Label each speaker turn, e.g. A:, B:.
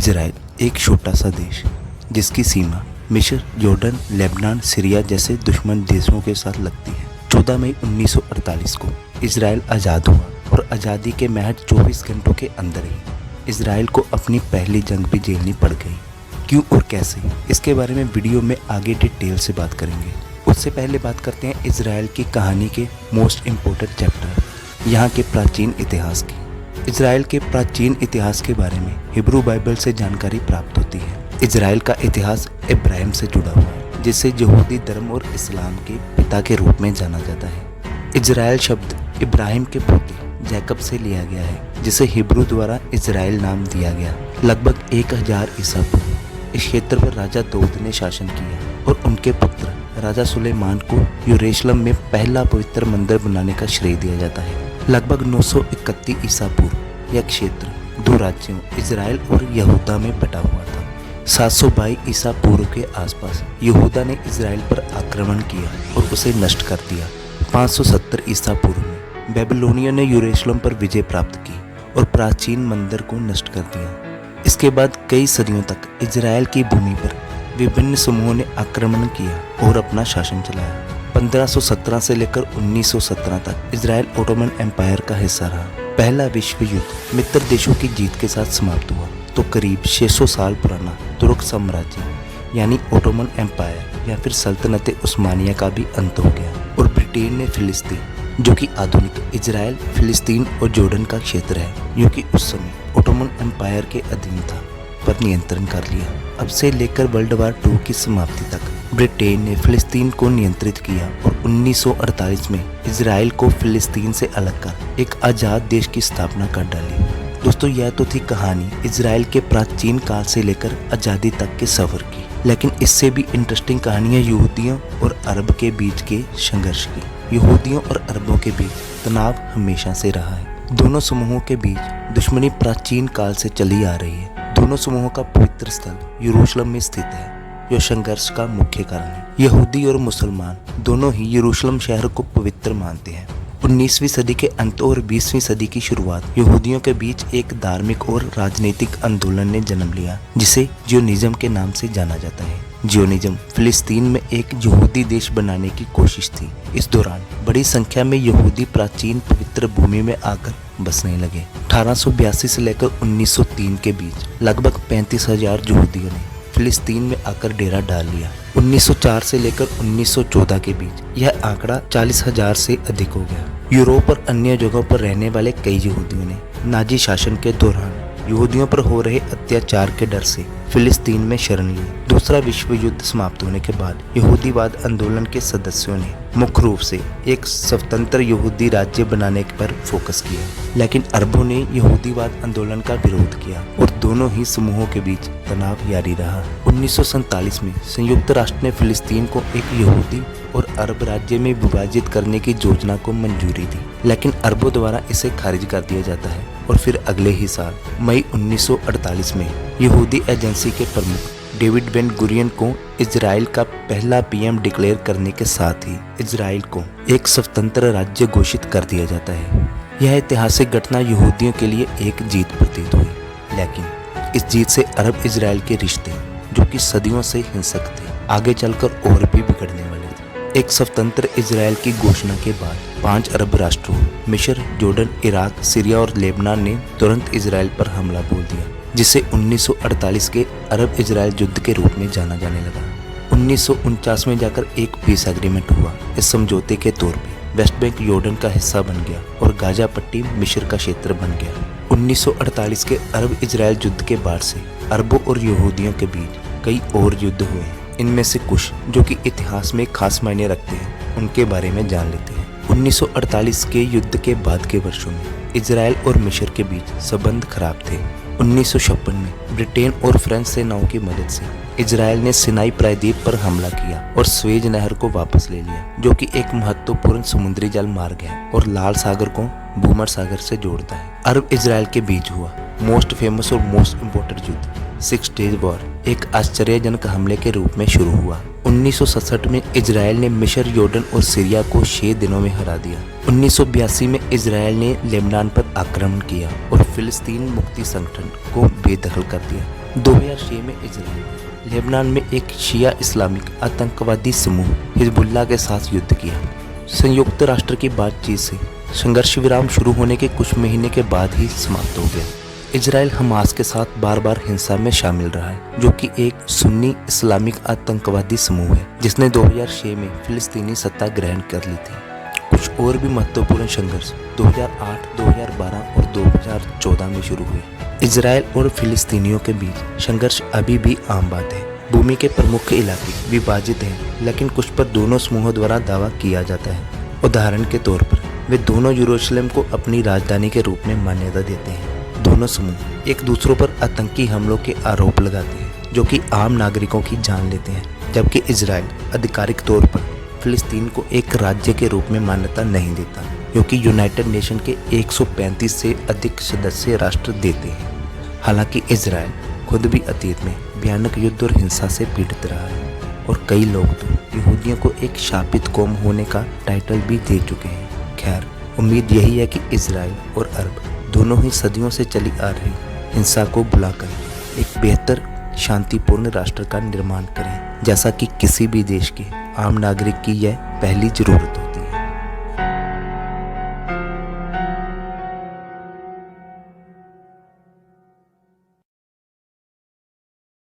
A: Israel एक छोटा सा देश जिसकी सीमा मिस्र, जॉर्डन, लेबनान, सीरिया जैसे दुश्मन देशों के साथ लगती है। 14 मई 1948 को इजराइल आज़ाद हुआ और आज़ादी के महज 24 घंटों के अंदर ही इजराइल को अपनी पहली जंग भी झेलनी पड़ गई। क्यों और कैसे, इसके बारे में वीडियो में आगे डिटेल से बात करेंगे। उससे पहले बात करते हैं इजराइल की कहानी के मोस्ट इम्पोर्टेंट चैप्टर, यहाँ के प्राचीन इतिहास की। इजराइल के प्राचीन इतिहास के बारे में हिब्रू बाइबल से जानकारी प्राप्त होती है। इजराइल का इतिहास इब्राहिम से जुड़ा हुआ है, जिसे यहूदी धर्म और इस्लाम के पिता के रूप में जाना जाता है। इजराइल शब्द इब्राहिम के पोते जैकब से लिया गया है, जिसे हिब्रू द्वारा इजराइल नाम दिया गया। लगभग 1000 ईसा पूर्व इस क्षेत्र पर राजा दाऊद ने शासन किया और उनके पुत्र राजा सुलेमान को यरूशलेम में पहला पवित्र मंदिर बनाने का श्रेय दिया जाता है। लगभग 931 ईसा पूर्व यह क्षेत्र 2 राज्यों इजराइल और यहूदा में बटा हुआ था। 722 ईसा पूर्व के आसपास यहूदा ने इजराइल पर आक्रमण किया और उसे नष्ट कर दिया। 570 ईसा पूर्व में बेबीलोनिया ने यरूशलेम पर विजय प्राप्त की और प्राचीन मंदिर को नष्ट कर दिया। इसके बाद कई सदियों तक इजराइल की भूमि पर विभिन्न समूहों ने आक्रमण किया और अपना शासन चलाया। 1517 से लेकर 1917 तक इजराइल ओटोमन एम्पायर का हिस्सा रहा। पहला विश्व युद्ध मित्र देशों की जीत के साथ समाप्त हुआ तो करीब 600 साल पुराना तुर्क साम्राज्य यानी ओटोमन एम्पायर या फिर सल्तनत उस्मानिया का भी अंत हो गया और ब्रिटेन ने फिलिस्तीन, जो कि आधुनिक इजराइल, फिलिस्तीन और जॉर्डन का क्षेत्र है, जो कि उस समय ओटोमन एम्पायर के अधीन था, पर नियंत्रण कर लिया। अब से लेकर वर्ल्ड वार 2 की समाप्ति तक ब्रिटेन ने फिलिस्तीन को नियंत्रित किया और 1948 में इजराइल को फिलिस्तीन से अलग कर एक आज़ाद देश की स्थापना कर डाली। दोस्तों, यह तो थी कहानी इजराइल के प्राचीन काल से लेकर आज़ादी तक के सफर की, लेकिन इससे भी इंटरेस्टिंग कहानियाँ यहूदियों और अरब के बीच के संघर्ष की। यहूदियों और अरबों के बीच तनाव हमेशा से रहा है। दोनों समूहों के बीच दुश्मनी प्राचीन काल से चली आ रही है। दोनों समूहों का पवित्र स्थल यरूशलेम में स्थित है, जो संघर्ष का मुख्य कारण है। यहूदी और मुसलमान दोनों ही यरूशलेम शहर को पवित्र मानते हैं। 19वीं सदी के अंत और 20वीं सदी की शुरुआत यहूदियों के बीच एक धार्मिक और राजनीतिक आंदोलन ने जन्म लिया, जिसे जियोनिज्म के नाम से जाना जाता है। जियोनिज्म फिलिस्तीन में एक यहूदी देश बनाने की कोशिश थी। इस दौरान बड़ी संख्या में यहूदी प्राचीन पवित्र भूमि में आकर बसने लगे। 1882 से लेकर 1903 के बीच लगभग 35,000 यहूदियों ने फिलिस्तीन में आकर डेरा डाल लिया। 1904 से लेकर 1914 के बीच यह आंकड़ा 40,000 से अधिक हो गया। यूरोप और अन्य जगहों पर रहने वाले कई यहूदियों ने नाजी शासन के दौरान यहूदियों पर हो रहे अत्याचार के डर से फिलिस्तीन में शरण ली। दूसरा विश्व युद्ध समाप्त होने के बाद यहूदीवाद आंदोलन के सदस्यों ने मुख्य रूप से एक स्वतंत्र यहूदी राज्य बनाने पर फोकस किया, लेकिन अरबों ने यहूदीवाद आंदोलन का विरोध किया और दोनों ही समूहों के बीच तनाव जारी रहा। 1947 में संयुक्त राष्ट्र ने फिलिस्तीन को एक यहूदी और अरब राज्य में विभाजित करने की योजना को मंजूरी दी, लेकिन अरबों द्वारा इसे खारिज कर दिया जाता है और फिर अगले ही साल मई 1948 में यहूदी एजेंसी के प्रमुख डेविड बेन गुरियन को इजराइल का पहला पीएम डिक्लेयर करने के साथ ही इजराइल को एक स्वतंत्र राज्य घोषित कर दिया जाता है। यह ऐतिहासिक घटना यहूदियों के लिए एक जीत प्रतीत हुई, लेकिन इस जीत से अरब इजराइल के रिश्ते, जो कि सदियों से हिंसक थे, आगे चलकर और भी बिगड़ने वाले थे। एक स्वतंत्र इजराइल की घोषणा के बाद 5 अरब राष्ट्रों मिस्र, जॉर्डन, इराक, सीरिया और लेबनान ने तुरंत इजराइल पर हमला बोल दिया, जिसे 1948 के अरब इजराइल युद्ध के रूप में जाना जाने लगा। 1949 में जाकर एक पीस एग्रीमेंट हुआ। इस समझौते के तौर पे वेस्ट बैंक जॉर्डन का हिस्सा बन गया और गाजा पट्टी मिस्र का क्षेत्र बन गया। 1948 के अरब इजराइल युद्ध के बाद से अरबों और यहूदियों के बीच कई और युद्ध हुए। इनमें से कुछ जो कि इतिहास में खास मायने रखते हैं, उनके बारे में जान लेते हैं। 1948 के युद्ध के बाद के वर्षों में इजराइल और मिस्र के बीच संबंध खराब थे। 1956 में ब्रिटेन और फ्रेंच सेनाओं की मदद से इजराइल ने सिनाई प्रायद्वीप पर हमला किया और स्वेज नहर को वापस ले लिया, जो कि एक महत्वपूर्ण समुद्री जल मार्ग है और लाल सागर को भूमर सागर से जोड़ता है। अरब इजराइल के बीच हुआ मोस्ट फेमस और मोस्ट इम्पोर्टेंट युद्ध 6 डेज वॉर एक आश्चर्यजनक हमले के रूप में शुरू हुआ। 1967 में इजराइल ने मिस्र, जॉर्डन और सीरिया को 6 दिनों में हरा दिया। 1982 में इजराइल ने लेबनान पर आक्रमण किया और फिलिस्तीन मुक्ति संगठन को बेदखल कर दिया। 2006 में इजराइल लेबनान में एक शिया इस्लामिक आतंकवादी समूह हिजबुल्लाह के साथ युद्ध किया। संयुक्त राष्ट्र की बातचीत से संघर्ष विराम शुरू होने के कुछ महीने के बाद ही समाप्त हो गया। इजराइल हमास के साथ बार बार हिंसा में शामिल रहा है, जो कि एक सुन्नी इस्लामिक आतंकवादी समूह है जिसने 2006 में फिलिस्तीनी सत्ता ग्रहण कर ली थी। कुछ और भी महत्वपूर्ण संघर्ष 2008, 2012 और 2014 में शुरू हुए। इजराइल और फिलिस्तीनियों के बीच संघर्ष अभी भी आम बात है। भूमि के प्रमुख इलाके विभाजित हैं, लेकिन कुछ पर दोनों समूहों द्वारा दावा किया जाता है। उदाहरण के तौर पर वे दोनों यरूशलेम को अपनी राजधानी के रूप में मान्यता देते हैं। दोनों समूह एक दूसरों पर आतंकी हमलों के आरोप लगाते हैं, जो कि आम नागरिकों की जान लेते हैं, जबकि इजराइल आधिकारिक तौर पर फिलिस्तीन को एक राज्य के रूप में मान्यता नहीं देता, क्योंकि यूनाइटेड नेशन के 135 से अधिक सदस्य राष्ट्र देते हैं। हालांकि इजराइल खुद भी अतीत में भयानक युद्ध और हिंसा से पीड़ित रहा है और कई लोग तो यहूदियों को एक शापित कौम होने का टाइटल भी दे चुके हैं। खैर, उम्मीद यही है कि इजराइल और अरब दोनों ही सदियों से चली आ रही हिंसा को भुलाकर एक बेहतर शांतिपूर्ण राष्ट्र का निर्माण करें, जैसा कि किसी भी देश के आम नागरिक की यह पहली जरूरत हो।